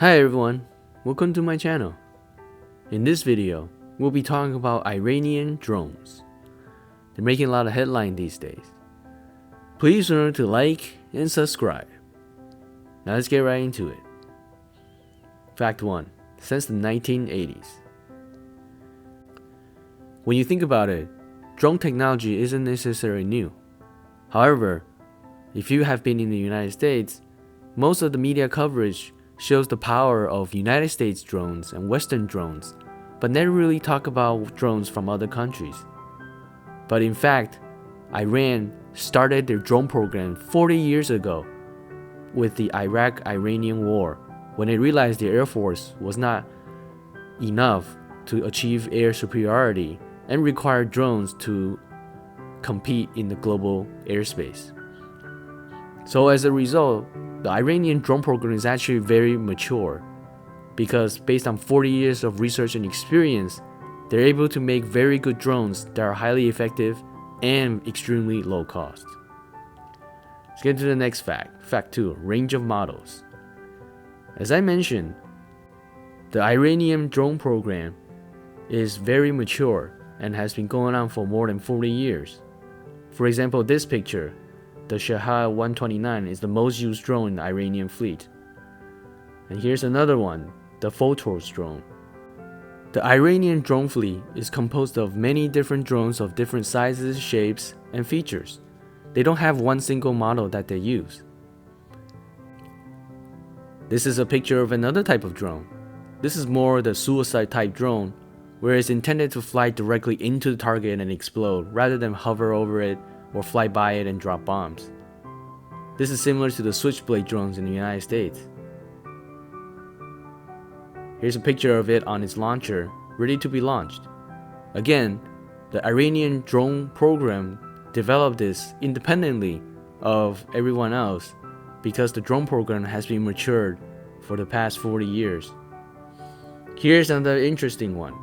Hi everyone, welcome to my channel. In this video, we'll be talking about Iranian drones. They're making a lot of headlines these days. Please remember to like and subscribe. Now let's get right into it. Fact 1. Since the 1980s. When you think about it, drone technology isn't necessarily new. However, if you have been in the United States, most of the media coverage shows the power of United States drones and Western drones, but never really talk about drones from other countries. But in fact, Iran started their drone program 40 years ago with the Iraq-Iranian War, when they realized their air force was not enough to achieve air superiority and required drones to compete in the global airspace. So as a result, the Iranian drone program is actually very mature, because based on 40 years of research and experience, they're able to make very good drones that are highly effective and extremely low cost. Let's get to the next fact. Fact 2. Range of models. As I mentioned, the Iranian drone program is very mature and has been going on for more than 40 years. For example, this picture, the Shahar 129 is the most used drone in the Iranian fleet. And here's another one, the Photos drone. The Iranian drone fleet is composed of many different drones of different sizes, shapes, and features. They don't have one single model that they use. This is a picture of another type of drone. This is more the suicide type drone, where it's intended to fly directly into the target and explode rather than hover over it or fly by it and drop bombs. This is similar to the Switchblade drones in the United States. Here's a picture of it on its launcher, ready to be launched. Again, the Iranian drone program developed this independently of everyone else because the drone program has been matured for the past 40 years. Here's another interesting one.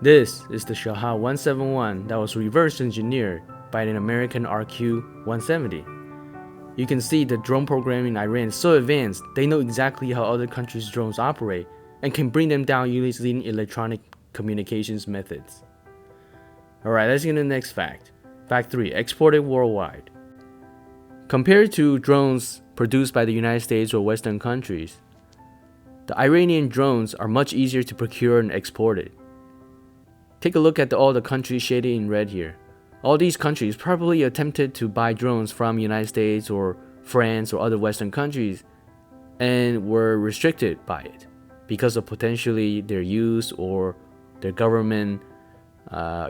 This is the Shahar 171 that was reverse engineered by an American RQ-170. You can see the drone program in Iran is so advanced, they know exactly how other countries' drones operate and can bring them down using electronic communications methods. Alright, let's get to the next fact. Fact 3. Exported worldwide. Compared to drones produced by the United States or Western countries, the Iranian drones are much easier to procure and exported. Take a look at all the countries shaded in red here. All these countries probably attempted to buy drones from the United States or France or other Western countries and were restricted by it because of potentially their use or their government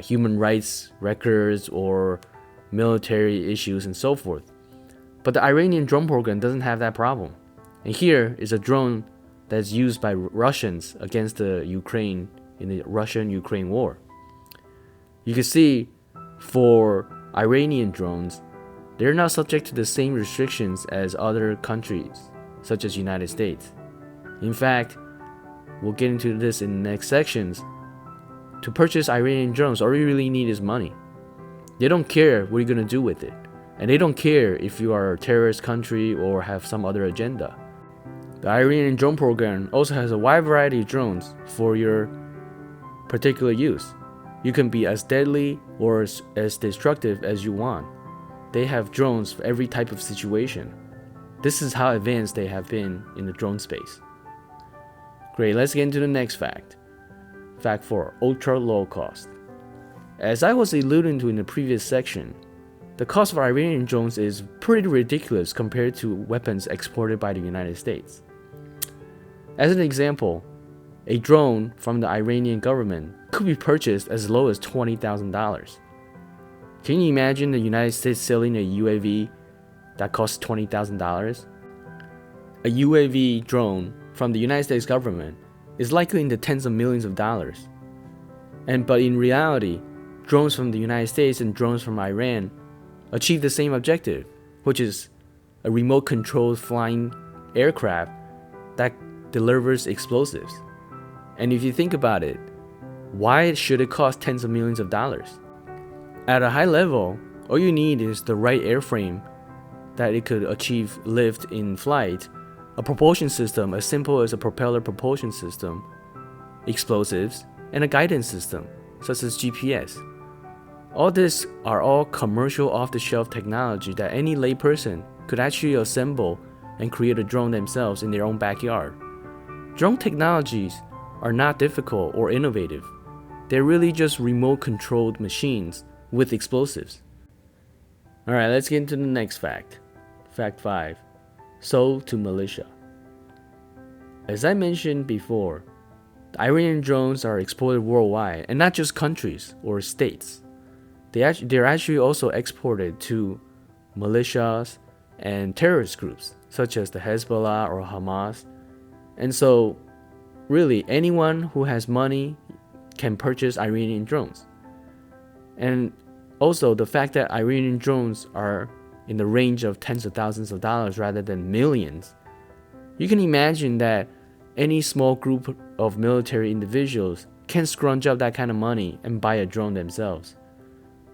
human rights records or military issues and so forth. But the Iranian drone program doesn't have that problem. And here is a drone that's used by Russians against the Ukraine in the Russian-Ukraine war. You can see for Iranian drones, they're not subject to the same restrictions as other countries, such as United States. In fact, we'll get into this in the next sections. To purchase Iranian drones, all you really need is money. They don't care what you're going to do with it. And they don't care if you are a terrorist country or have some other agenda. The Iranian drone program also has a wide variety of drones for your particular use. You can be as deadly or as destructive as you want. They have drones for every type of situation. This is how advanced they have been in the drone space. Great, let's get into the next fact. Fact 4. Ultra low cost. As I was alluding to in the previous section, the cost of Iranian drones is pretty ridiculous compared to weapons exported by the United States. As an example, a drone from the Iranian government could be purchased as low as $20,000. Can you imagine the United States selling a UAV that costs $20,000? A UAV drone from the United States government is likely in the tens of millions of dollars. But in reality, drones from the United States and drones from Iran achieve the same objective, which is a remote-controlled flying aircraft that delivers explosives. And if you think about it, why should it cost tens of millions of dollars? At a high level, all you need is the right airframe that it could achieve lift in flight a propulsion system as simple as a propeller propulsion system, explosives, and a guidance system, such as GPS. All this are all commercial off-the-shelf technology that any layperson could actually assemble and create a drone themselves in their own backyard. Drone technologies are not difficult or innovative. They're really just remote-controlled machines with explosives. Alright, let's get into the next fact. Fact 5. Sold to militia. As I mentioned before, the Iranian drones are exported worldwide, and not just countries or states. They're actually also exported to militias and terrorist groups, such as the Hezbollah or Hamas. And so, really, anyone who has money can purchase Iranian drones. And also, the fact that Iranian drones are in the range of tens of thousands of dollars rather than millions, you can imagine that any small group of military individuals can scrounge up that kind of money and buy a drone themselves.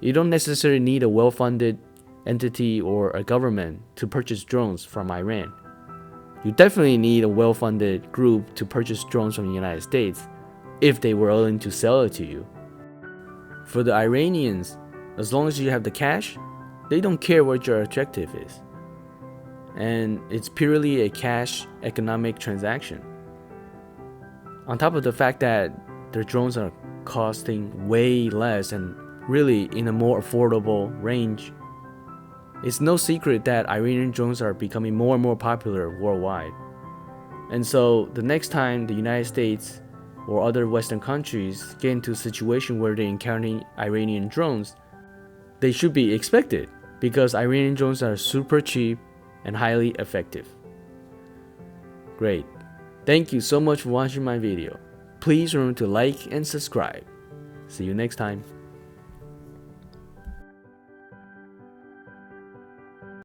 You don't necessarily need a well-funded entity or a government to purchase drones from Iran. You definitely need a well-funded group to purchase drones from the United States if they were willing to sell it to you. For the Iranians, as long as you have the cash, they don't care what your objective is. And it's purely a cash economic transaction. On top of the fact that their drones are costing way less and really in a more affordable range, it's no secret that Iranian drones are becoming more and more popular worldwide. And so the next time the United States or other Western countries get into a situation where they encounter Iranian drones, they should be expected, because Iranian drones are super cheap and highly effective. Great. Thank you so much for watching my video. Please remember to like and subscribe. See you next time.